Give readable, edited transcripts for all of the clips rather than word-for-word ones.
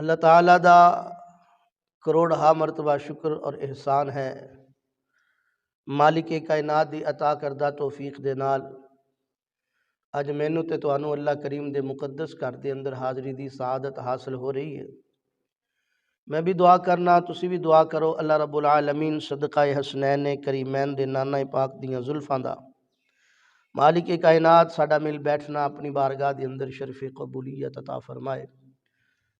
اللہ تعالیٰ دا کروڑ ہا مرتبہ شکر اور احسان ہے، مالک کائنات دی عطا کردہ توفیق دے نال اج مینوں تے تانوں اللہ کریم دے مقدس گھر دے اندر حاضری دی سعادت حاصل ہو رہی ہے۔ میں بھی دعا کرنا، تسی بھی دعا کرو، اللہ رب العالمین صدقہ حسنین کریمین دے نانا پاک دیاں زلفاں دا مالک کائنات ساڈا مل بیٹھنا اپنی بارگاہ دے اندر شرف قبولیت عطا فرمائے۔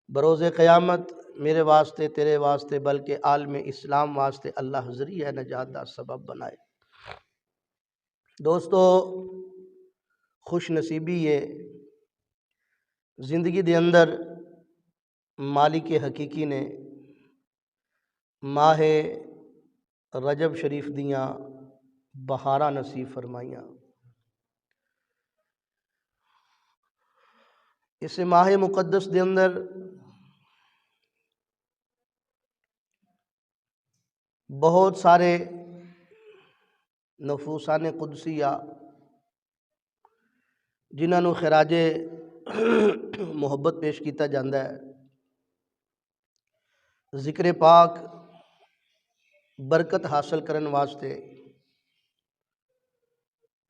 بروز قیامت میرے واسطے، تیرے واسطے، بلکہ عالم اسلام واسطے اللہ ذریعہ نجات دا سبب بنائے۔ دوستو، خوش نصیبی یہ زندگی دے اندر مالک حقیقی نے ماہ رجب شریف دیاں بہاراں نصیب فرمائیاں۔ اس ماہ مقدس دے اندر بہت سارے نفوسان قدسیہ جنہاں نو خراج محبت پیش کیتا جاندہ ہے، ذکر پاک برکت حاصل کرن واسطے،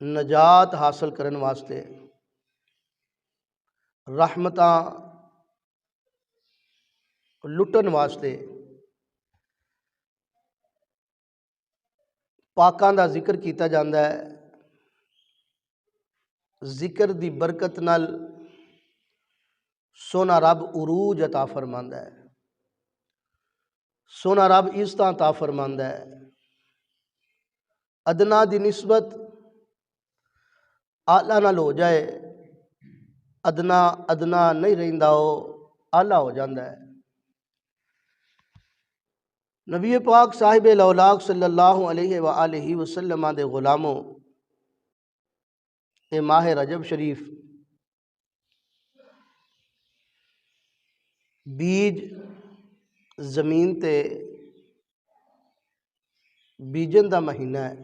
نجات حاصل کرن واسطے، رحمتاں لٹن واسطے، پاکاں دا ذکر کیتا جاندہ ہے۔ ذکر دی برکت نال سونا رب عروج عطا فرماندا ہے، سونا رب عزتاں عطا فرماندا ہے۔ ادنا دی نسبت اعلیٰ نال ہو جائے، ادنا نہیں رہندا، ہو اعلیٰ ہو جاندہ ہے۔ نبی پاک صاحب الاولاق صلی اللہ علیہ وآلہ وسلم دے غلاموں، اے ماہ رجب شریف بیج زمین تے بیجن دا مہینہ ہے۔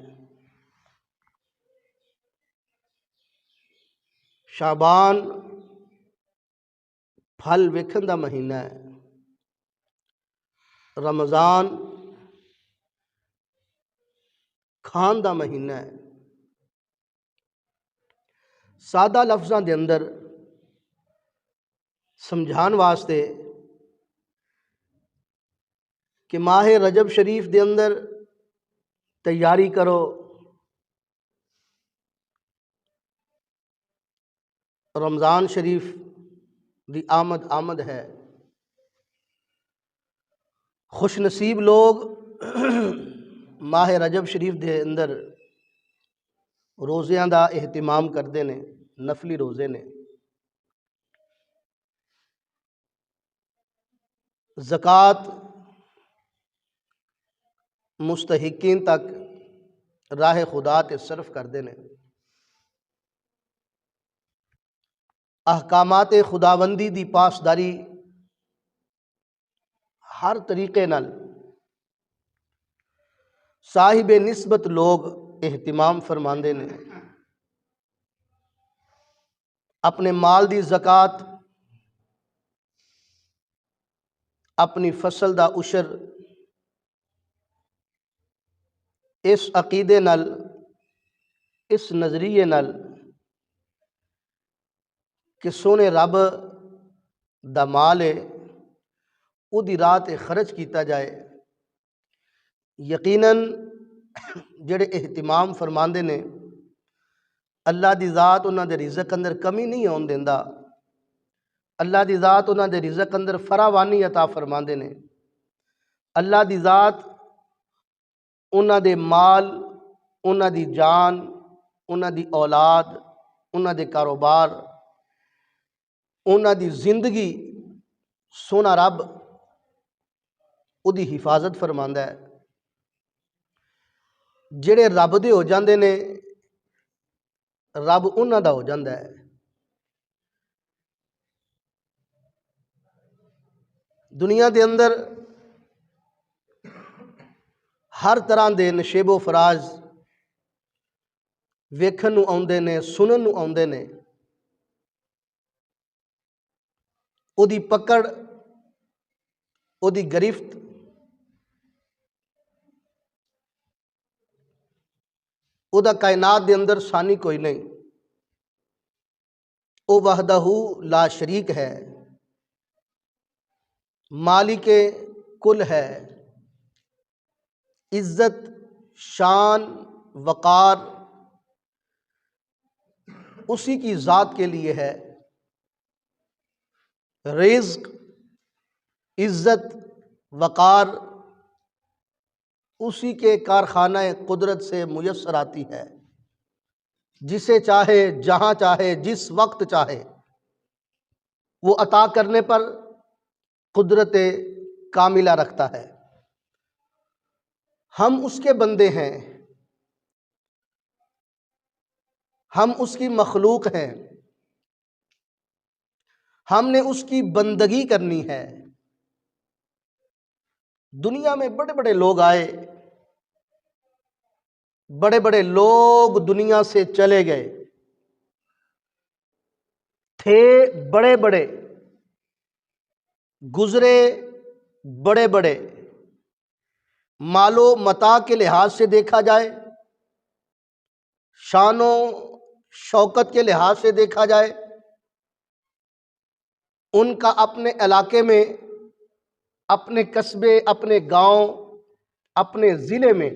شعبان پھل ویکھن دا مہینہ ہے۔ رمضان کھان دا مہینہ ہے۔ سادہ لفظاں دے اندر سمجھان واسطے کہ ماہ رجب شریف دے اندر تیاری کرو، رمضان شریف دی آمد ہے۔ خوش نصیب لوگ ماہ رجب شریف دے اندر روزیاں دا اہتمام کردے نے، نفلی روزے نے۔ زکوٰۃ مستحقین تک راہ خدا تے صرف کردے نے۔ احکامات خداوندی دی پاسداری ہر طریقے نال صاحب نسبت لوگ اہتمام فرماندے نے۔ اپنے مال دی زکوٰۃ، اپنی فصل دا عشر اس عقیدے نال، اس نظریے نال کہ سونے رب دا مال ہے، او دی راہ تے خرچ کیتا جائے۔ یقیناً جڑے اہتمام فرماندے نے، اللہ دی ذات انہاں دے رزق اندر کمی نہیں آن دیندا، اللہ دی ذات انہاں دے رزق اندر فراوانی عطا فرماندے نے۔ اللہ دی ذات انہاں دے مال، انہاں دی جان، انہاں دی اولاد، انہاں دے کاروبار، انہاں دی زندگی سونا رب او دی حفاظت فرماندا ہے۔ جڑے رب دے ہو جاندے نے، رب انہاں دا ہو جاندا ہے۔ دنیا دے اندر ہر طرح دے نشیب و فراز ویکھن نو آوندے نے، سنن نو آوندے نے۔ او دی پکڑ ਉਹਦੀ ਗ੍ਰਿਫਤ ਉਹਦਾ ਕਾਇਨਾਤ ਦੇ ਅੰਦਰ ਸਾਨੀ ਕੋਈ ਨਹੀਂ। ਉਹ ਵحدہ لا شریک ہے، مالک کل ہے، عزت شان وقار اسی کی ذات کے لیے ہے، رزق عزت وقار اسی کے کارخانہ قدرت سے میسر آتی ہے، جسے چاہے جہاں چاہے جس وقت چاہے وہ عطا کرنے پر قدرت کاملہ رکھتا ہے۔ ہم اس کے بندے ہیں، ہم اس کی مخلوق ہیں، ہم نے اس کی بندگی کرنی ہے۔ دنیا میں بڑے بڑے لوگ آئے، بڑے بڑے لوگ دنیا سے چلے گئے، تھے بڑے بڑے، گزرے بڑے بڑے، مال و متاع کے لحاظ سے دیکھا جائے، شان و شوکت کے لحاظ سے دیکھا جائے، ان کا اپنے علاقے میں، اپنے قصبے، اپنے گاؤں، اپنے ضلع میں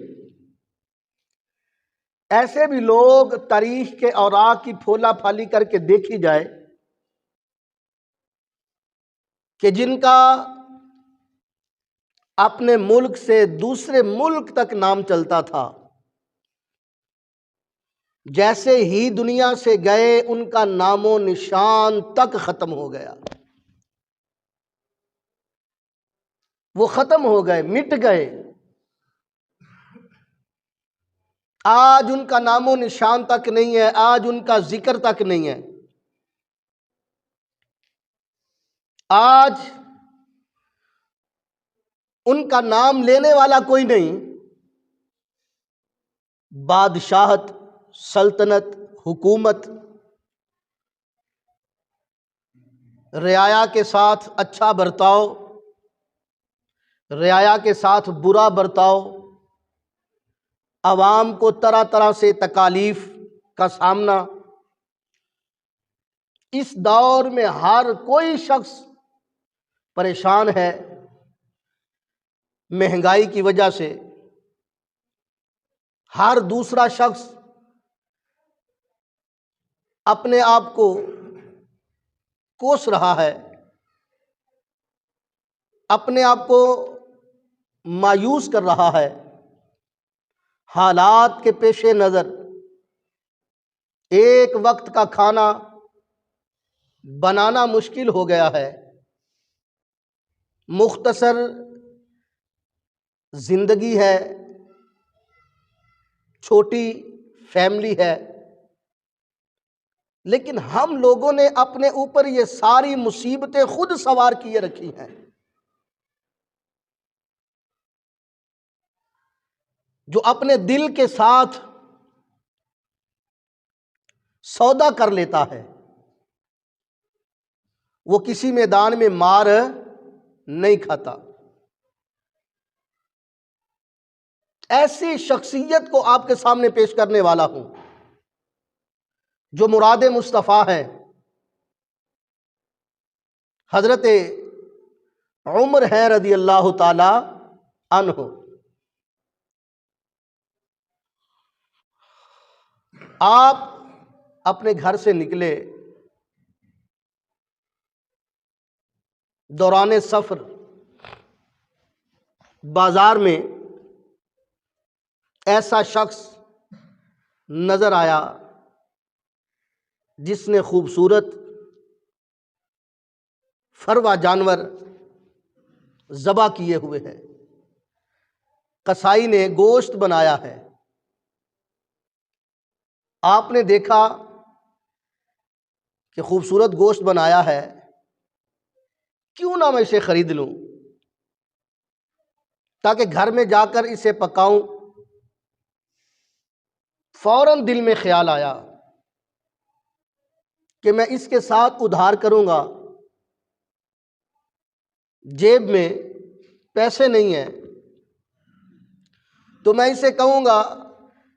ایسے بھی لوگ تاریخ کے اوراق کی پھولا پھالی کر کے دیکھی جائے کہ جن کا اپنے ملک سے دوسرے ملک تک نام چلتا تھا، جیسے ہی دنیا سے گئے ان کا نام و نشان تک ختم ہو گیا، وہ ختم ہو گئے، مٹ گئے۔ آج ان کا نام و نشان تک نہیں ہے، آج ان کا ذکر تک نہیں ہے، آج ان کا نام لینے والا کوئی نہیں۔ بادشاہت، سلطنت، حکومت، رعایا کے ساتھ اچھا برتاؤ، رعایا کے ساتھ برا برتاؤ، عوام کو طرح طرح سے تکالیف کا سامنا، اس دور میں ہر کوئی شخص پریشان ہے مہنگائی کی وجہ سے، ہر دوسرا شخص اپنے آپ کو کوس رہا ہے، اپنے آپ کو مایوس کر رہا ہے۔ حالات کے پیش نظر ایک وقت کا کھانا بنانا مشکل ہو گیا ہے، مختصر زندگی ہے، چھوٹی فیملی ہے، لیکن ہم لوگوں نے اپنے اوپر یہ ساری مصیبتیں خود سوار کیے رکھی ہیں۔ جو اپنے دل کے ساتھ سودا کر لیتا ہے وہ کسی میدان میں مار نہیں کھاتا۔ ایسی شخصیت کو آپ کے سامنے پیش کرنے والا ہوں جو مراد مصطفیٰ ہے، حضرت عمر ہے رضی اللہ تعالی عنہ۔ آپ اپنے گھر سے نکلے، دوران سفر بازار میں ایسا شخص نظر آیا جس نے خوبصورت فروا جانور ذبح کیے ہوئے ہیں، قصائی نے گوشت بنایا ہے۔ آپ نے دیکھا کہ خوبصورت گوشت بنایا ہے، کیوں نہ میں اسے خرید لوں تاکہ گھر میں جا کر اسے پکاؤں۔ فوراً دل میں خیال آیا کہ میں اس کے ساتھ ادھار کروں گا، جیب میں پیسے نہیں ہیں تو میں اسے کہوں گا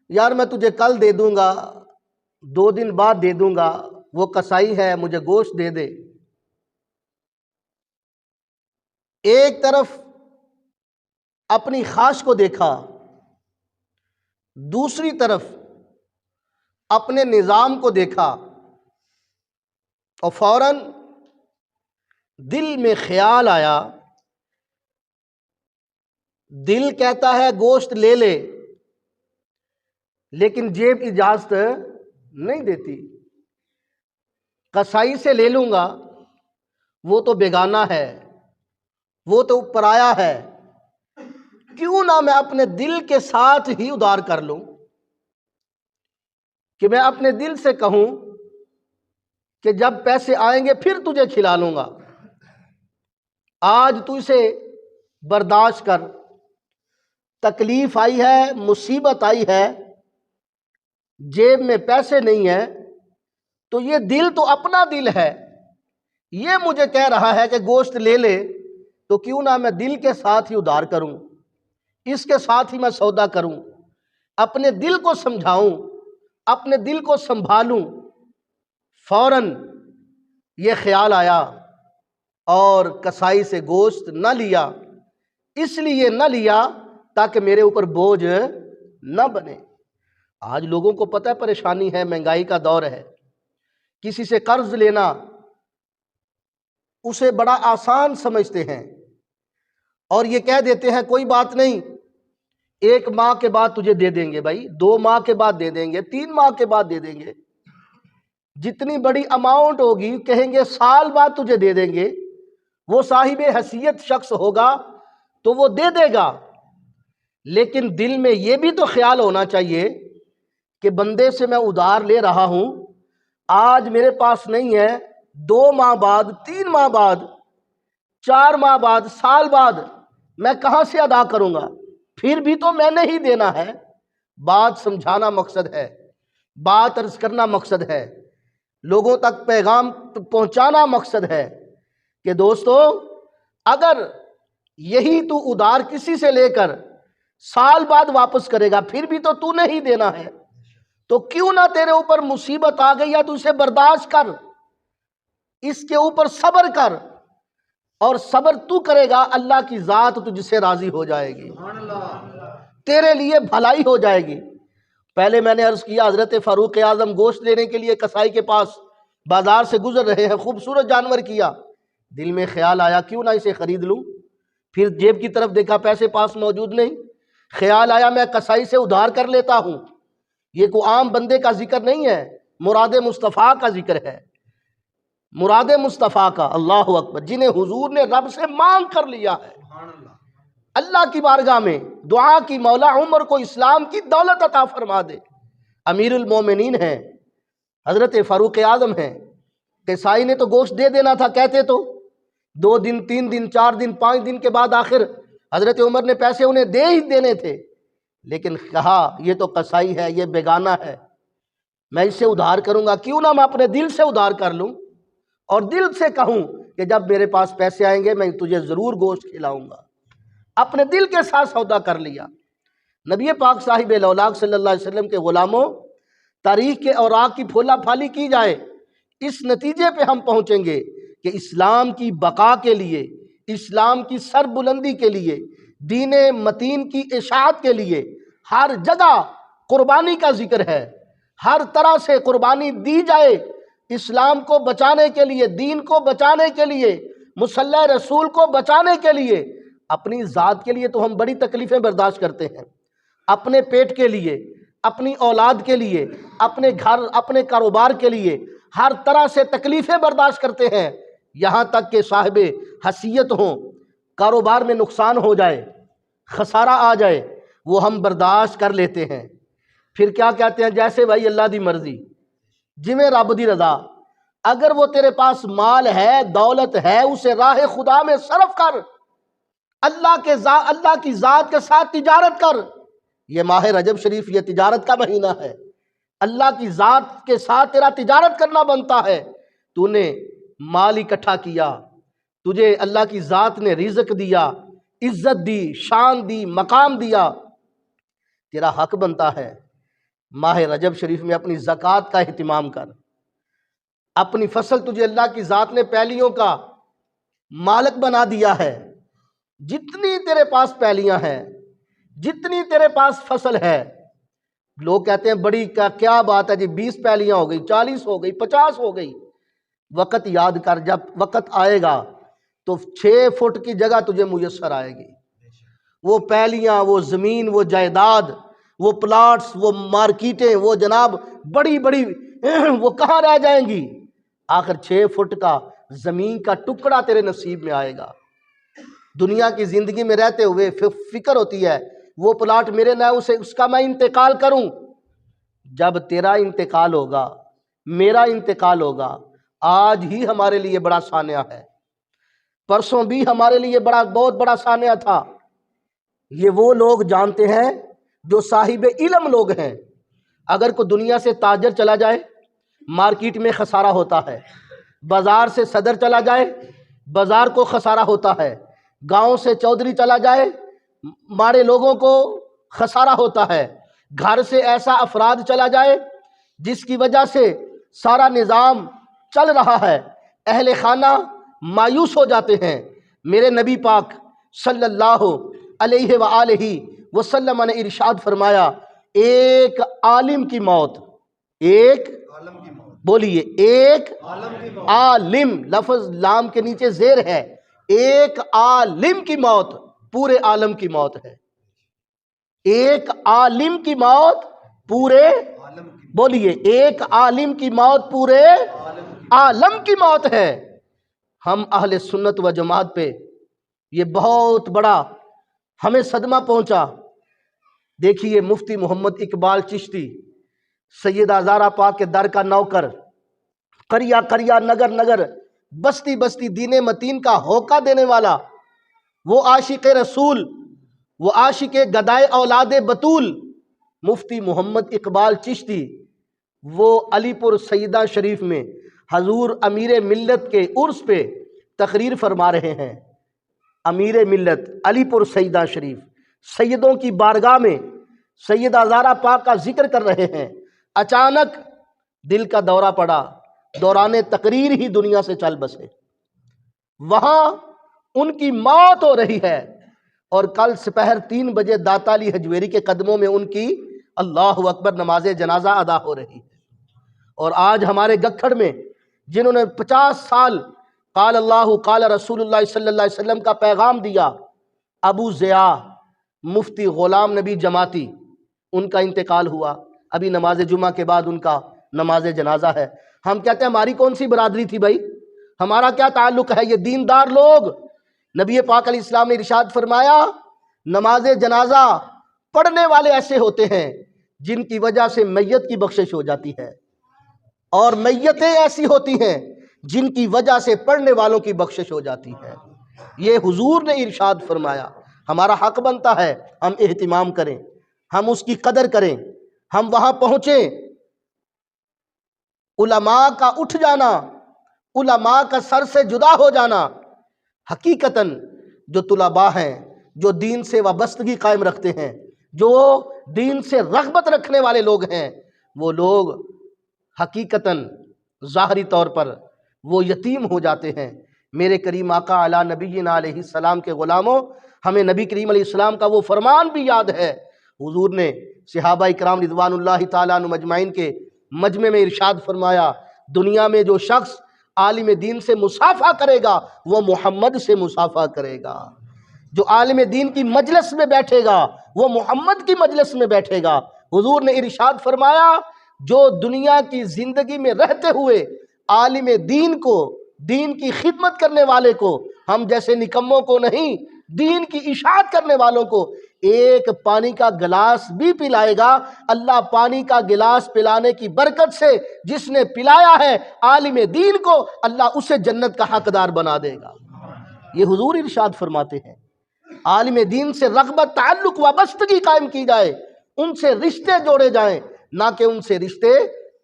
یار میں تجھے کل دے دوں گا، 2 دن بعد دے دوں گا، وہ کسائی ہے مجھے گوشت دے دے۔ ایک طرف اپنی خواہش کو دیکھا، دوسری طرف اپنے نظام کو دیکھا، اور فوراً دل میں خیال آیا، دل کہتا ہے گوشت لے لے، لیکن جیب اجازت نہیں دیتی۔ کسائی سے لے لوں گا، وہ تو بیگانہ ہے، وہ تو پرایا ہے، کیوں نہ میں اپنے دل کے ساتھ ہی ادھار کر لوں، کہ میں اپنے دل سے کہوں کہ جب پیسے آئیں گے پھر تجھے کھلا لوں گا، آج تو اسے برداشت کر، تکلیف آئی ہے، مصیبت آئی ہے، جیب میں پیسے نہیں ہیں، تو یہ دل تو اپنا دل ہے، یہ مجھے کہہ رہا ہے کہ گوشت لے لے، تو کیوں نہ میں دل کے ساتھ ہی ادھار کروں، اس کے ساتھ ہی میں سودا کروں، اپنے دل کو سمجھاؤں، اپنے دل کو سنبھالوں۔ فوراً یہ خیال آیا اور کسائی سے گوشت نہ لیا، اس لیے نہ لیا تاکہ میرے اوپر بوجھ نہ بنے۔ آج لوگوں کو پتہ ہے پریشانی ہے، مہنگائی کا دور ہے، کسی سے قرض لینا اسے بڑا آسان سمجھتے ہیں، اور یہ کہہ دیتے ہیں کوئی بات نہیں، 1 ماہ کے بعد تجھے دے دیں گے، بھائی 2 ماہ کے بعد دے دیں گے، 3 ماہ کے بعد دے دیں گے، جتنی بڑی اماؤنٹ ہوگی کہیں گے سال بعد تجھے دے دیں گے، وہ صاحب حیثیت شخص ہوگا تو وہ دے دے گا، لیکن دل میں یہ بھی تو خیال ہونا چاہیے کہ بندے سے میں ادھار لے رہا ہوں، آج میرے پاس نہیں ہے، 2 ماہ بعد، 3 ماہ بعد، 4 ماہ بعد، سال بعد میں کہاں سے ادا کروں گا؟ پھر بھی تو میں نے ہی دینا ہے۔ بات سمجھانا مقصد ہے، بات عرض کرنا مقصد ہے، لوگوں تک پیغام پہنچانا مقصد ہے کہ دوستو اگر یہی تو ادھار کسی سے لے کر سال بعد واپس کرے گا، پھر بھی تو نے ہی دینا ہے، تو کیوں نہ تیرے اوپر مصیبت آ گئی یا تو اسے برداشت کر، اس کے اوپر صبر کر، اور صبر تو کرے گا اللہ کی ذات تجھ سے راضی ہو جائے گی، تیرے لیے بھلائی ہو جائے گی۔ پہلے میں نے عرض کیا حضرت فاروق اعظم گوشت لینے کے لیے کسائی کے پاس بازار سے گزر رہے ہیں، خوبصورت جانور کیا، دل میں خیال آیا کیوں نہ اسے خرید لوں، پھر جیب کی طرف دیکھا پیسے پاس موجود نہیں، خیال آیا میں کسائی سے ادھار کر لیتا ہوں، یہ کوئی عام بندے کا ذکر نہیں ہے، مراد مصطفیٰ کا ذکر ہے، مراد مصطفیٰ کا، اللہ اکبر، جنہیں حضور نے رب سے مانگ کر لیا ہے، اللہ کی بارگاہ میں دعا کی مولا عمر کو اسلام کی دولت عطا فرما دے، امیر المومنین ہیں، حضرت فاروق اعظم ہیں، کسائی نے تو گوشت دے دینا تھا، کہتے تو 2 دن 3 دن 4 دن 5 دن کے بعد آخر حضرت عمر نے پیسے انہیں دے ہی دینے تھے، لیکن کہا یہ تو کسائی ہے، یہ بیگانہ ہے، میں اس سے ادھار کروں گا، کیوں نہ میں اپنے دل سے ادھار کر لوں اور دل سے کہوں کہ جب میرے پاس پیسے آئیں گے میں تجھے ضرور گوشت کھلاؤں گا، اپنے دل کے ساتھ سودا کر لیا۔ نبی پاک صاحب لولاک صلی اللہ علیہ وسلم کے غلاموں، تاریخ کے اوراق کی پھولا پھالی کی جائے، اس نتیجے پہ ہم پہنچیں گے کہ اسلام کی بقا کے لیے، اسلام کی سر بلندی کے لیے، دین متین کی اشاعت کے لیے ہر جگہ قربانی کا ذکر ہے، ہر طرح سے قربانی دی جائے، اسلام کو بچانے کے لیے، دین کو بچانے کے لیے، مصلی رسول کو بچانے کے لیے۔ اپنی ذات کے لیے تو ہم بڑی تکلیفیں برداشت کرتے ہیں، اپنے پیٹ کے لیے، اپنی اولاد کے لیے، اپنے گھر، اپنے کاروبار کے لیے ہر طرح سے تکلیفیں برداشت کرتے ہیں، یہاں تک کہ صاحب حیثیت ہوں، کاروبار میں نقصان ہو جائے، خسارہ آ جائے، وہ ہم برداشت کر لیتے ہیں۔ پھر کیا کہتے ہیں؟ جیسے بھائی اللہ دی مرضی، جویں رب دی رضا، اگر وہ تیرے پاس مال ہے، دولت ہے، اسے راہ خدا میں صرف کر، اللہ کی ذات کے ساتھ تجارت کر۔ یہ ماہ رجب شریف یہ تجارت کا مہینہ ہے، اللہ کی ذات کے ساتھ تیرا تجارت کرنا بنتا ہے۔ تو نے مال اکٹھا کیا، تجھے اللہ کی ذات نے رزق دیا، عزت دی، شان دی، مقام دیا، تیرا حق بنتا ہے ماہ رجب شریف میں اپنی زکوٰۃ کا اہتمام کر۔ اپنی فصل تجھے اللہ کی ذات نے پیلیوں کا مالک بنا دیا ہے، جتنی تیرے پاس پیلیاں ہیں، جتنی تیرے پاس فصل ہے، لوگ کہتے ہیں بڑی کیا بات ہے جی 20 پیلیاں ہو گئی، 40 ہو گئی، 50 ہو گئی۔ وقت یاد کر، جب وقت آئے گا تو 6 فٹ کی جگہ تجھے میسر آئے گی۔ وہ پیلیاں، وہ زمین، وہ جائیداد، وہ پلاٹس، وہ مارکیٹیں، وہ جناب بڑی بڑی وہ کہاں رہ جائیں گی؟ آخر 6 فٹ کا زمین کا ٹکڑا تیرے نصیب میں آئے گا۔ دنیا کی زندگی میں رہتے ہوئے فکر ہوتی ہے وہ پلاٹ میرے نہ اس کا میں انتقال کروں۔ جب تیرا انتقال ہوگا، میرا انتقال ہوگا، آج ہی ہمارے لیے بڑا سانحہ ہے، پرسوں بھی ہمارے لیے بہت بڑا سانحہ تھا۔ یہ وہ لوگ جانتے ہیں جو صاحب علم لوگ ہیں۔ اگر کوئی دنیا سے تاجر چلا جائے مارکیٹ میں خسارہ ہوتا ہے، بازار سے صدر چلا جائے بازار کو خسارہ ہوتا ہے، گاؤں سے چودھری چلا جائے ماڑے لوگوں کو خسارہ ہوتا ہے، گھر سے ایسا افراد چلا جائے جس کی وجہ سے سارا نظام چل رہا ہے، اہل خانہ مایوس ہو جاتے ہیں۔ میرے نبی پاک صلی اللہ علیہ وآلہ وسلم نے ارشاد فرمایا، ایک عالم کی موت، ایک بولیے ایک عالم، لفظ لام کے نیچے زیر ہے، ایک عالم کی موت پورے عالم کی موت ہے۔ ایک عالم کی موت پورے، بولیے ایک عالم کی موت پورے عالم کی موت ہے۔ ہم اہل سنت و جماعت پہ یہ بہت بڑا ہمیں صدمہ پہنچا۔ دیکھیے مفتی محمد اقبال چشتی، سیدہ زہرا پاک کے در کا نوکر، قریہ قریہ نگر نگر بستی بستی دین متین کا ہوکا دینے والا، وہ عاشق رسول، وہ عاشق گدائے اولاد بطول مفتی محمد اقبال چشتی، وہ علی پور سیدہ شریف میں حضور امیر ملت کے عرس پہ تقریر فرما رہے ہیں۔ امیر ملت علی پور سیدہ شریف سیدوں کی بارگاہ میں سیدہ زہرا پاک کا ذکر کر رہے ہیں، اچانک دل کا دورہ پڑا، دوران تقریر ہی دنیا سے چل بسے۔ وہاں ان کی موت ہو رہی ہے اور کل سپہر 3 بجے داتا علی حجویری کے قدموں میں ان کی اللہ اکبر نماز جنازہ ادا ہو رہی ہے۔ اور آج ہمارے گکھڑ میں جنہوں نے 50 سال قال اللہ قال رسول اللہ صلی اللہ علیہ وسلم کا پیغام دیا، ابو ضیاء مفتی غلام نبی جماعتی، ان کا انتقال ہوا، ابھی نماز جمعہ کے بعد ان کا نماز جنازہ ہے۔ ہم کہتے ہیں ہماری کون سی برادری تھی بھائی، ہمارا کیا تعلق ہے؟ یہ دیندار لوگ، نبی پاک علیہ السلام نے ارشاد فرمایا نماز جنازہ پڑھنے والے ایسے ہوتے ہیں جن کی وجہ سے میت کی بخشش ہو جاتی ہے، اور میتیں ایسی ہوتی ہیں جن کی وجہ سے پڑھنے والوں کی بخشش ہو جاتی ہے۔ یہ حضور نے ارشاد فرمایا، ہمارا حق بنتا ہے ہم اہتمام کریں، ہم اس کی قدر کریں، ہم وہاں پہنچیں۔ علماء کا اٹھ جانا، علماء کا سر سے جدا ہو جانا، حقیقتاً جو طلباء ہیں، جو دین سے وابستگی قائم رکھتے ہیں، جو دین سے رغبت رکھنے والے لوگ ہیں، وہ لوگ حقیقتاً ظاہری طور پر وہ یتیم ہو جاتے ہیں۔ میرے کریم آقا علی نبینا علیہ السلام کے غلاموں، ہمیں نبی کریم علیہ السلام کا وہ فرمان بھی یاد ہے۔ حضور نے صحابہ اکرام رضوان اللہ تعالیٰ عنہ مجمعین کے مجمع میں ارشاد فرمایا، دنیا میں جو شخص عالم دین سے مصافحہ کرے گا وہ محمد سے مصافحہ کرے گا۔ جو عالم دین کی مجلس میں بیٹھے گا وہ محمد کی مجلس میں بیٹھے گا۔ حضور نے ارشاد فرمایا، جو دنیا کی زندگی میں رہتے ہوئے عالم دین کو، دین کی خدمت کرنے والے کو، ہم جیسے نکموں کو نہیں، دین کی اشاعت کرنے والوں کو ایک پانی کا گلاس بھی پلائے گا، اللہ پانی کا گلاس پلانے کی برکت سے جس نے پلایا ہے عالم دین کو، اللہ اسے جنت کا حقدار بنا دے گا۔ یہ حضور ارشاد فرماتے ہیں۔ عالم دین سے رغبت، تعلق، وابستگی قائم کی جائے، ان سے رشتے جوڑے جائیں، نہ کہ ان سے رشتے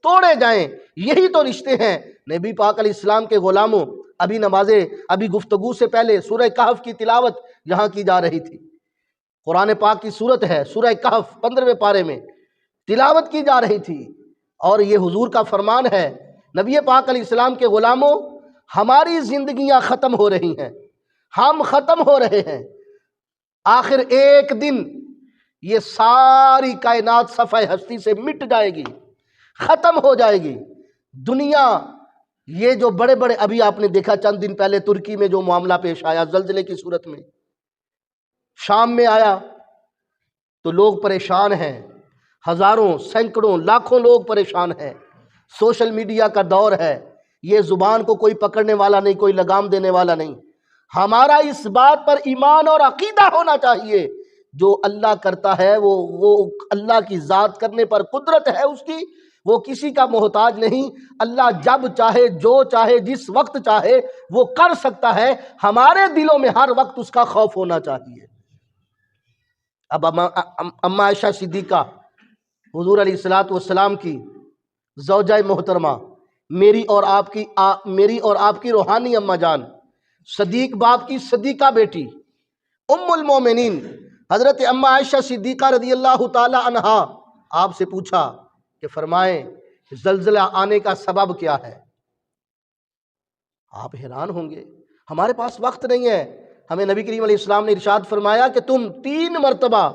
توڑے جائیں۔ یہی تو رشتے ہیں۔ نبی پاک علیہ السلام کے غلاموں، ابھی گفتگو سے پہلے سورہ کہف کی تلاوت یہاں کی جا رہی تھی۔ قرآن پاک کی صورت ہے سورہ کہف 15ویں پارے میں تلاوت کی جا رہی تھی، اور یہ حضور کا فرمان ہے، نبی پاک علیہ السلام کے غلاموں، ہماری زندگیاں ختم ہو رہی ہیں، ہم ختم ہو رہے ہیں، آخر ایک دن یہ ساری کائنات صفحہ ہستی سے مٹ جائے گی، ختم ہو جائے گی دنیا۔ یہ جو بڑے بڑے، ابھی آپ نے دیکھا چند دن پہلے ترکی میں جو معاملہ پیش آیا زلزلے کی صورت میں، شام میں آیا تو لوگ پریشان ہیں، ہزاروں سینکڑوں لاکھوں لوگ پریشان ہیں۔ سوشل میڈیا کا دور ہے، یہ زبان کو کوئی پکڑنے والا نہیں، کوئی لگام دینے والا نہیں۔ ہمارا اس بات پر ایمان اور عقیدہ ہونا چاہیے، جو اللہ کرتا ہے وہ اللہ کی ذات کرنے پر قدرت ہے اس کی، وہ کسی کا محتاج نہیں۔ اللہ جب چاہے، جو چاہے، جس وقت چاہے وہ کر سکتا ہے۔ ہمارے دلوں میں ہر وقت اس کا خوف ہونا چاہیے۔ اب اما عائشہ صدیقہ حضور علیہ السلام کی زوجہ محترمہ، میری اور آپ کی روحانی اما جان، صدیق باپ کی صدیقہ بیٹی، ام المومنین حضرت اما عائشہ صدیقہ رضی اللہ تعالی عنہا، آپ سے پوچھا کہ فرمائیں زلزلہ آنے کا سبب کیا ہے؟ آپ حیران ہوں گے، ہمارے پاس وقت نہیں ہے۔ ہمیں نبی کریم علیہ السلام نے ارشاد فرمایا کہ تم 3 مرتبہ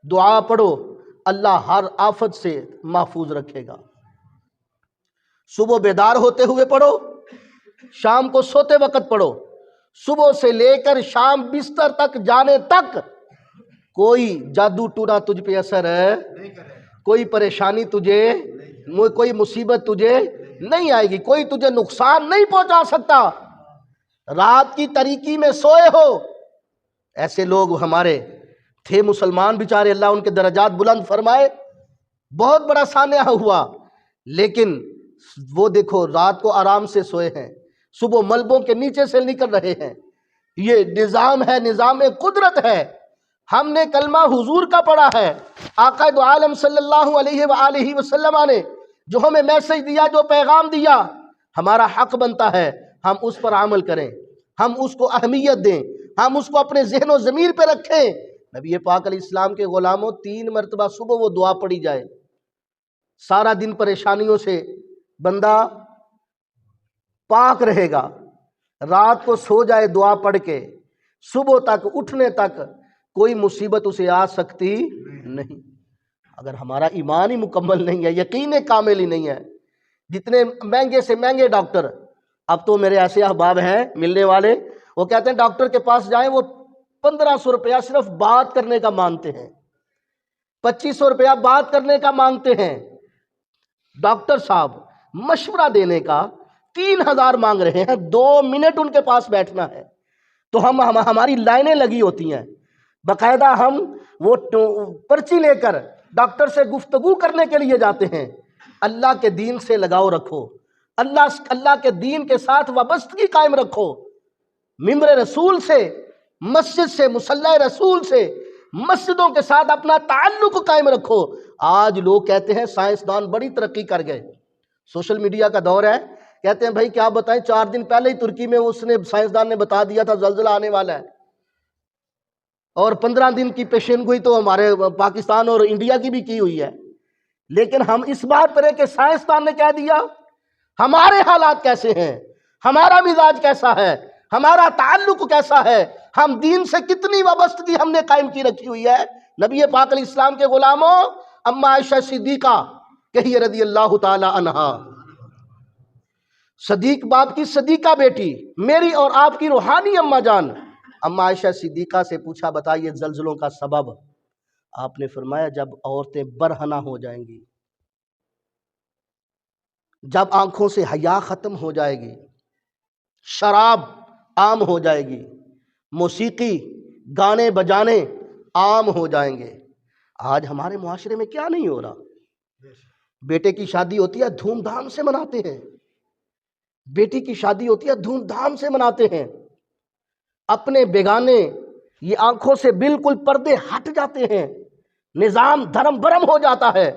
دعا پڑھو، اللہ ہر آفت سے محفوظ رکھے گا۔ صبح بیدار ہوتے ہوئے پڑھو، شام کو سوتے وقت پڑھو، صبح سے لے کر شام بستر تک جانے تک کوئی جادو ٹونا تجھ پہ اثر ہے، کوئی پریشانی تجھے، کوئی مصیبت تجھے نہیں آئے گی، کوئی تجھے نقصان نہیں پہنچا سکتا۔ رات کی تاریکی میں سوئے ہو، ایسے لوگ ہمارے تھے مسلمان بیچارے، اللہ ان کے درجات بلند فرمائے، بہت بڑا سانحہ ہوا، لیکن وہ دیکھو رات کو آرام سے سوئے ہیں، صبح ملبوں کے نیچے سے نکل رہے ہیں۔ یہ نظام ہے، نظام قدرت ہے۔ ہم نے کلمہ حضور کا پڑھا ہے، آقا دو عالم صلی اللہ علیہ وآلہ وسلم نے جو ہمیں میسج دیا، جو پیغام دیا، ہمارا حق بنتا ہے ہم اس پر عمل کریں، ہم اس کو اہمیت دیں، ہم اس کو اپنے ذہن و ضمیر پہ رکھیں۔ نبی پاک علیہ السلام کے غلاموں 3 مرتبہ صبح وہ دعا پڑھی جائے، سارا دن پریشانیوں سے بندہ پاک رہے گا، رات کو سو جائے دعا پڑھ کے، صبح تک اٹھنے تک کوئی مصیبت اسے آ سکتی نہیں۔ اگر ہمارا ایمان ہی مکمل نہیں ہے، یقین کامل ہی نہیں ہے، جتنے مہنگے سے مہنگے ڈاکٹر، اب تو میرے ایسے احباب ہیں ملنے والے، وہ کہتے ہیں ڈاکٹر کے پاس جائیں، وہ 1500 روپیہ صرف بات کرنے کا مانگتے ہیں، 2500 روپیہ بات کرنے کا مانگتے ہیں۔ ڈاکٹر صاحب مشورہ دینے کا 3000 مانگ رہے ہیں، 2 منٹ ان کے پاس بیٹھنا ہے تو ہماری لائنیں لگی ہوتی ہیں، باقاعدہ ہم وہ پرچی لے کر ڈاکٹر سے گفتگو کرنے کے لیے جاتے ہیں۔ اللہ کے دین سے لگاؤ رکھو، اللہ کے دین کے ساتھ وابستگی قائم رکھو، ممبر رسول سے، مسجد سے، مصلی رسول سے، مسجدوں کے ساتھ اپنا تعلق قائم رکھو۔ آج لوگ کہتے ہیں سائنسدان بڑی ترقی کر گئے، سوشل میڈیا کا دور ہے، کہتے ہیں بھائی کیا بتائیں، 4 دن پہلے ہی ترکی میں سائنسدان نے بتا دیا تھا زلزلہ آنے والا ہے، اور 15 دن کی پیشین گوئی تو ہمارے پاکستان اور انڈیا کی بھی کی ہوئی ہے۔ لیکن ہم اس بات پر ہے کہ سائنسدان نے کہہ دیا، ہمارے حالات کیسے ہیں، ہمارا مزاج کیسا ہے، ہمارا تعلق کیسا ہے، ہم دین سے کتنی وابستگی ہم نے قائم کی رکھی ہوئی ہے۔ نبی پاک علیہ السلام کے غلاموں، اما عائشہ صدیقہ کہیے رضی اللہ تعالی عنہا، صدیق باپ کی صدیقہ بیٹی، میری اور آپ کی روحانی اما جان، اما عائشہ صدیقہ سے پوچھا بتائیے زلزلوں کا سبب؟ آپ نے فرمایا جب عورتیں برہنہ ہو جائیں گی، جب آنکھوں سے حیا ختم ہو جائے گی، شراب عام ہو جائے گی، موسیقی، گانے بجانے عام ہو جائیں گے۔ آج ہمارے معاشرے میں کیا نہیں ہو رہا؟ بیٹے کی شادی ہوتی ہے دھوم دھام سے مناتے ہیں، بیٹی کی شادی ہوتی ہے دھوم دھام سے مناتے ہیں، اپنے بیگانے یہ آنکھوں سے بالکل پردے ہٹ جاتے ہیں، نظام دھرم برم ہو جاتا ہے۔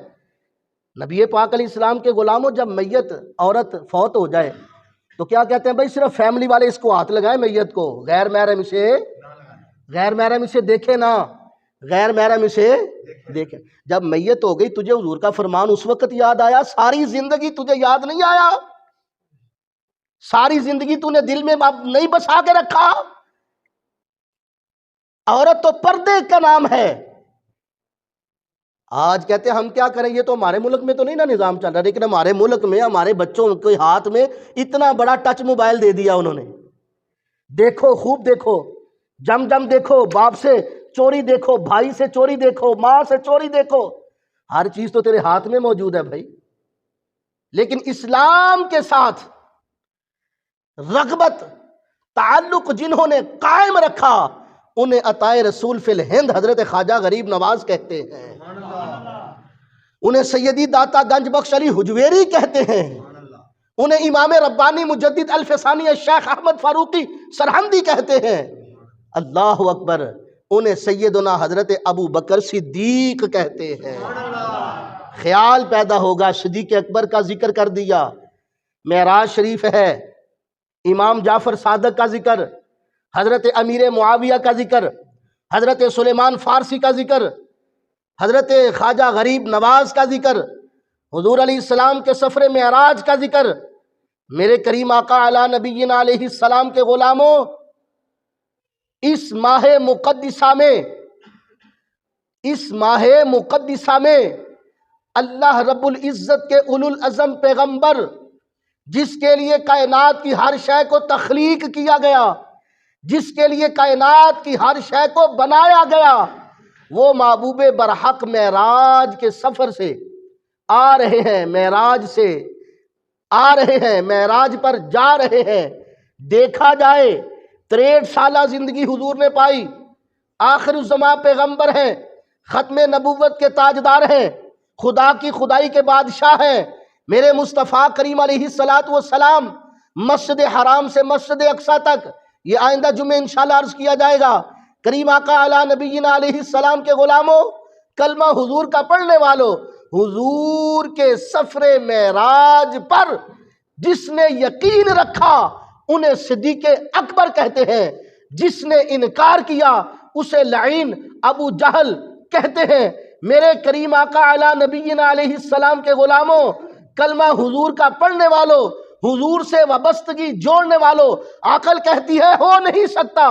نبی پاک علیہ السلام کے غلاموں، جب میت عورت فوت ہو جائے تو کیا کہتے ہیں بھائی صرف فیملی والے اس کو ہاتھ لگائیں میت کو، غیر محرم اسے دیکھے نا، غیر محرم اسے دیکھے۔ جب میت ہو گئی تجھے حضور کا فرمان اس وقت یاد آیا، ساری زندگی تجھے یاد نہیں آیا؟ ساری زندگی تو نے دل میں نہیں بسا کے رکھا؟ عورت تو پردے کا نام ہے۔ آج کہتے ہیں ہم کیا کریں، یہ تو ہمارے ملک میں تو نہیں نا نظام چل رہا، لیکن ہمارے ملک میں ہمارے بچوں کے ہاتھ میں اتنا بڑا ٹچ موبائل دے دیا انہوں نے۔ دیکھو، خوب دیکھو، جم جم دیکھو، باپ سے چوری دیکھو، بھائی سے چوری دیکھو، ماں سے چوری دیکھو، ہر چیز تو تیرے ہاتھ میں موجود ہے بھائی۔ لیکن اسلام کے ساتھ رغبت، تعلق جنہوں نے قائم رکھا انہیں عطائے رسول فی الہند حضرت خواجہ غریب نواز کہتے ہیں، انہیں سیدی داتا گنج بخش علی حجویری کہتے ہیں، انہیں امام ربانی مجدد الفسانی الشیخ احمد فاروقی سرہندی کہتے ہیں، اللہ اکبر، انہیں سیدنا حضرت ابو بکر صدیق کہتے ہیں۔ خیال پیدا ہوگا، صدیق اکبر کا ذکر کر دیا، معراج شریف ہے، امام جعفر صادق کا ذکر، حضرت امیر معاویہ کا ذکر، حضرت سلیمان فارسی کا ذکر، حضرت خواجہ غریب نواز کا ذکر، حضور علیہ السلام کے سفر معراج کا ذکر۔ میرے کریم آقا علی نبینا علیہ السلام کے غلاموں، اس ماہ مقدسہ میں اللہ رب العزت کے اولو العزم پیغمبر، جس کے لیے کائنات کی ہر شے کو تخلیق کیا گیا، جس کے لیے کائنات کی ہر شے کو بنایا گیا، وہ محبوب برحق معراج کے سفر سے آ رہے ہیں، معراج سے آ رہے ہیں، معراج پر جا رہے ہیں۔ دیکھا جائے 63 سالہ زندگی حضور نے پائی، آخر الزمان پیغمبر ہیں، ختم نبوت کے تاجدار ہیں، خدا کی خدائی کے بادشاہ ہیں۔ میرے مصطفیٰ کریم علیہ السلام مسجد حرام سے مسجد اقصیٰ تک، یہ آئندہ جمعہ انشاءاللہ عرض کیا جائے گا، کریم آقا علی نبینا علیہ السلام کے غلاموں، کلمہ حضور کا پڑھنے والوں، حضور کے سفر معراج پر جس نے یقین رکھا انہیں صدیق اکبر کہتے ہیں، جس نے انکار کیا اسے لعین ابو جہل کہتے ہیں۔ میرے کریم آقا علی نبینا علیہ السلام کے غلاموں، کلمہ حضور کا پڑھنے والوں، حضور سے وابستگی جوڑنے والوں، عقل کہتی ہے ہو نہیں سکتا،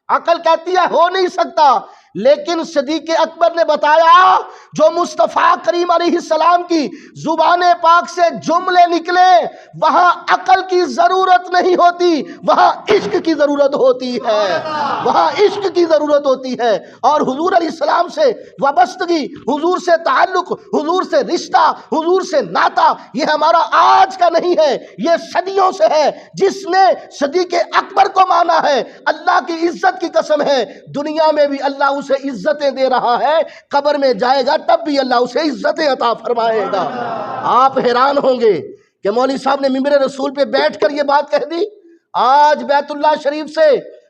عقل کہتی ہے ہو نہیں سکتا، لیکن صدیق اکبر نے بتایا جو مصطفیٰ کریم علیہ السلام کی زبان پاک سے جملے نکلے وہاں عقل کی ضرورت نہیں ہوتی، وہاں عشق کی ضرورت ہوتی ہے، وہاں عشق کی ضرورت ہوتی ہے۔ اور حضور علیہ السلام سے وابستگی، حضور سے تعلق، حضور سے رشتہ، حضور سے ناتا، یہ ہمارا آج کا نہیں ہے، یہ صدیوں سے ہے۔ جس نے صدیق اکبر کو مانا ہے، اللہ کی عزت کی قسم ہے، دنیا میں بھی اللہ اسے عزتیں دے رہا ہے، قبر میں جائے گا تب بھی اللہ اسے عزتیں عطا فرمائے گا۔ آپ حیران ہوں گے کہ مولوی صاحب نے ممبر رسول پہ بیٹھ کر یہ بات کہہ دی۔ آج بیت اللہ شریف سے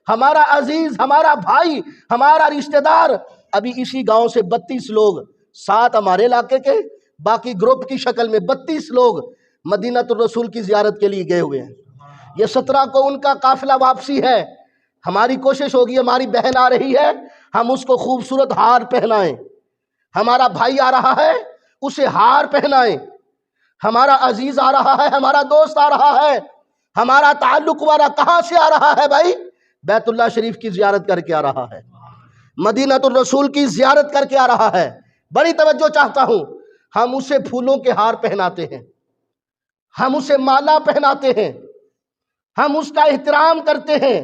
ہمارا عزیز، ہمارا بھائی، ہمارا رشتہ دار، ابھی اسی گاؤں سے 32 لوگ، 7 ہمارے علاقے کے، باقی گروپ کی شکل میں 32 لوگ مدینہ الرسول کی زیارت کے لیے گئے ہوئے ہیں۔ یہ 17 کو ان کا قافلہ واپسی ہے۔ ہماری کوشش ہوگی، ہماری بہن آ رہی ہے، ہم اس کو خوبصورت ہار پہنائیں، ہمارا بھائی آ رہا ہے اسے ہار پہنائیں، ہمارا عزیز آ رہا ہے، ہمارا دوست آ رہا ہے، ہمارا تعلق والا کہاں سے آ رہا ہے بھائی؟ بیت اللہ شریف کی زیارت کر کے آ رہا ہے، مدینہ الرسول کی زیارت کر کے آ رہا ہے۔ بڑی توجہ چاہتا ہوں، ہم اسے پھولوں کے ہار پہناتے ہیں، ہم اسے مالا پہناتے ہیں، ہم اس کا احترام کرتے ہیں،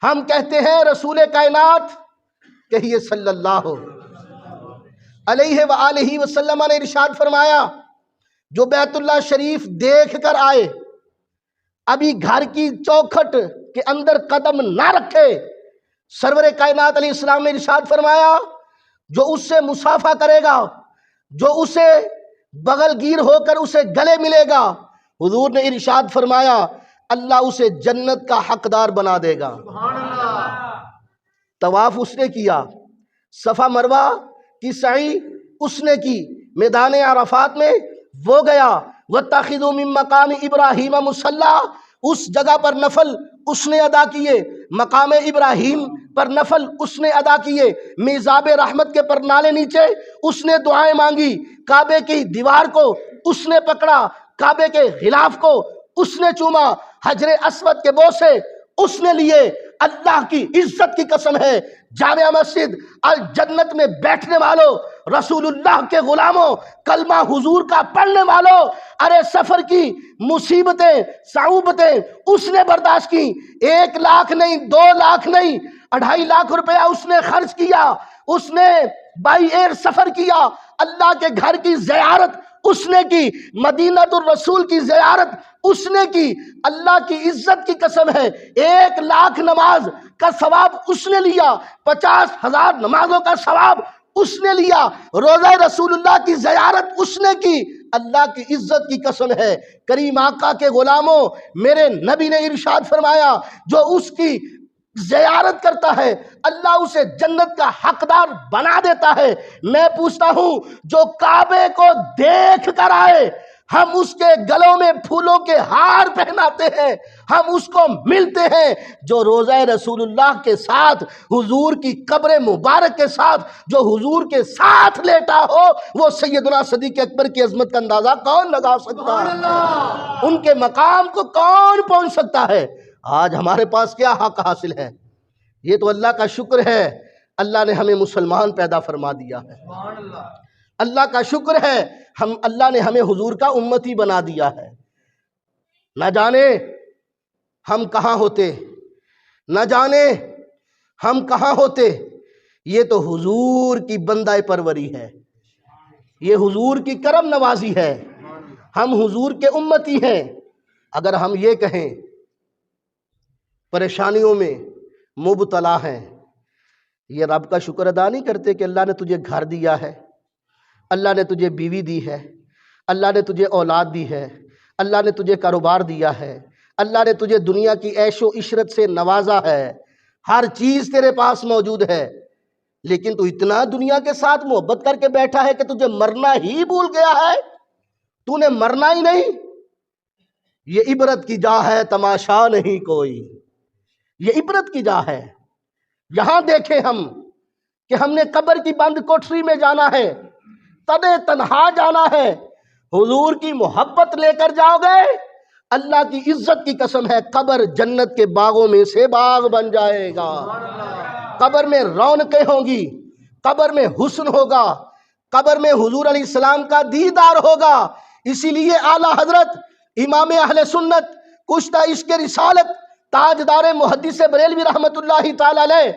ہم کہتے ہیں رسول کائنات کہیے صلی اللہ علیہ وآلہ وسلم نے ارشاد فرمایا جو بیت اللہ شریف دیکھ کر آئے، ابھی گھر کی چوکھٹ کے اندر قدم نہ رکھے، سرور کائنات علیہ السلام نے ارشاد فرمایا جو اس سے مصافحہ کرے گا، جو اسے بغل گیر ہو کر اسے گلے ملے گا، حضور نے ارشاد فرمایا اللہ اسے جنت کا حقدار بنا دے گا۔ طواف اس نے کیا، صفا مروہ کی سعی اس نے کی، میدان عرفات میں وہ گیا، وَاتَّخِذُوا مِن مَّقَامِ إِبْرَاهِيمَ مُصَلًّى، اس جگہ پر نفل اس نے ادا کیے، مقام ابراہیم پر نفل اس نے ادا کیے، میزاب رحمت کے پرنالے نیچے اس نے دعائیں مانگی، کعبے کی دیوار کو اس نے پکڑا، کعبے کے غلاف کو اس نے چوما، حجر اسود کے بوسے اس نے لیے۔ اللہ کی عزت کی قسم ہے، جامع مسجد الجنت میں بیٹھنے والوں، رسول اللہ کے غلاموں، کلمہ حضور کا پڑھنے والوں، ارے سفر کی مصیبتیں صعوبتیں اس نے برداشت کی، 1 لاکھ نہیں، 2 لاکھ نہیں، 2.5 لاکھ روپیہ اس نے خرچ کیا، اس نے بائی ایئر سفر کیا، اللہ کے گھر کی زیارت اس نے کی، مدینہ الرسول کی زیارت اس نے کی۔ اللہ کی عزت کی قسم ہے، 1 لاکھ نماز کا ثواب اس نے لیا، 50,000 نمازوں کا ثواب اس نے لیا، روضہ رسول اللہ کی زیارت اس نے کی۔ اللہ کی عزت کی قسم ہے، کریم آقا کے غلاموں، میرے نبی نے ارشاد فرمایا جو اس کی زیارت کرتا ہے اللہ اسے جنت کا حقدار بنا دیتا ہے۔ میں پوچھتا ہوں جو کعبے کو دیکھ کر آئے، ہم اس کے گلوں میں پھولوں کے ہار پہناتے ہیں، ہم اس کو ملتے ہیں، جو روضہ رسول اللہ کے ساتھ، حضور کی قبر مبارک کے ساتھ، جو حضور کے ساتھ لیٹا ہو، وہ سیدنا صدیق اکبر کی عظمت کا اندازہ کون لگا سکتا ہے؟ ان کے مقام کو کون پہنچ سکتا ہے؟ آج ہمارے پاس کیا حق حاصل ہے؟ یہ تو اللہ کا شکر ہے، اللہ نے ہمیں مسلمان پیدا فرما دیا ہے، اللہ کا شکر ہے اللہ نے ہمیں حضور کا امتی بنا دیا ہے۔ نہ جانے ہم کہاں ہوتے، نہ جانے ہم کہاں ہوتے، یہ تو حضور کی بندہ پروری ہے، یہ حضور کی کرم نوازی ہے، ہم حضور کے امتی ہیں۔ اگر ہم یہ کہیں پریشانیوں میں مبتلا ہیں، یہ رب کا شکر ادا نہیں کرتے کہ اللہ نے تجھے گھر دیا ہے، اللہ نے تجھے بیوی دی ہے، اللہ نے تجھے اولاد دی ہے، اللہ نے تجھے کاروبار دیا ہے، اللہ نے تجھے دنیا کی عیش و عشرت سے نوازا ہے، ہر چیز تیرے پاس موجود ہے، لیکن تو اتنا دنیا کے ساتھ محبت کر کے بیٹھا ہے کہ تجھے مرنا ہی بھول گیا ہے، تو نے مرنا ہی نہیں۔ یہ عبرت کی جا ہے، تماشا نہیں کوئی، یہ عبرت کی جا ہے۔ یہاں دیکھیں ہم کہ ہم نے قبر کی بند کوٹری میں جانا ہے، تنے تنہا جانا ہے، حضور کی محبت لے کر جاؤ گے، اللہ کی عزت کی قسم ہے قبر جنت کے باغوں میں سے باغ بن جائے گا۔ قبر میں رونقیں ہوں گی، قبر میں حسن ہوگا، قبر میں حضور علیہ السلام کا دیدار ہوگا۔ اسی لیے اعلیٰ حضرت امام اہل سنت کشتہ عشق رسالت تاجدار محدث بریلوی رحمت اللہ تعالی علیہ